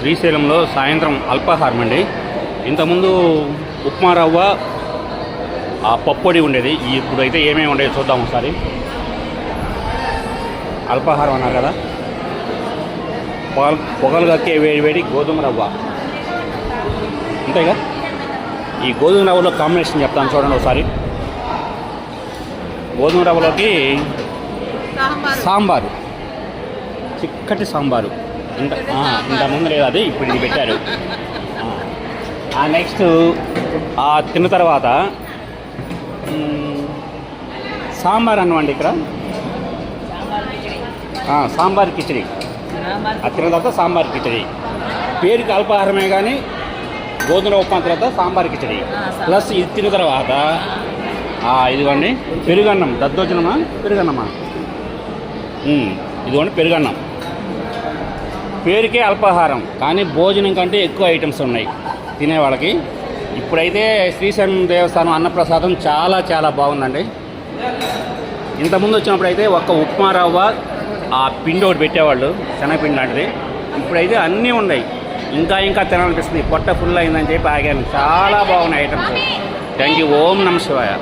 శ్రీశైలంలో సాయంత్రం అల్పాహారం అండి. ఇంతకుముందు ఉప్మా రవ్వ ఆ పప్పొడి ఉండేది. ఇప్పుడైతే ఏమేమి ఉండేది చూద్దాం ఒకసారి. అల్పాహారం అన్నారు కదా, పొగలు కక్కే వేడి గోధుమ రవ్వ అంతేగా. ఈ గోధుమ రవ్వలో కాంబినేషన్ చెప్తాను చూడండి ఒకసారి. గోధుమ రవ్వలోకి సాంబారు, చిక్కటి సాంబారు. ఇంత ముందు లేదు అది, ఇప్పుడు ఇది పెట్టారు. నెక్స్ట్ తిన్న తర్వాత సాంబార్ అన్నమాట ఇక్కడ. సాంబార్ కిచడి. తిన్న తర్వాత సాంబార్ కిచడి. పేరుకి అల్పాహారమే కానీ గోధుమ ఉప్మా తర్వాత సాంబార్ కిచడి ప్లస్ ఇది తిన్న తర్వాత ఇదిగోండి పెరుగన్నం. దద్దోజనమా పెరుగన్నమా? ఇదిగోండి పెరుగన్నం. పేరుకే అల్పాహారం కానీ భోజనం కంటే ఎక్కువ ఐటమ్స్ ఉన్నాయి తినేవాళ్ళకి. ఇప్పుడైతే శ్రీశైలం దేవస్థానం అన్నప్రసాదం చాలా చాలా బాగుందండి. ఇంతకుముందు వచ్చినప్పుడు అయితే ఒక్క ఉప్మా రవ్వ ఆ పిండి ఒకటి పెట్టేవాళ్ళు, శనగపిండి లాంటిది. ఇప్పుడైతే అన్నీ ఉన్నాయి. ఇంకా తినాలనిపిస్తుంది. పొట్ట ఫుల్ అయిందని చెప్పి ఆగాను. చాలా బాగున్నాయి ఐటమ్స్. Thank you. ఓం నమః శివాయ.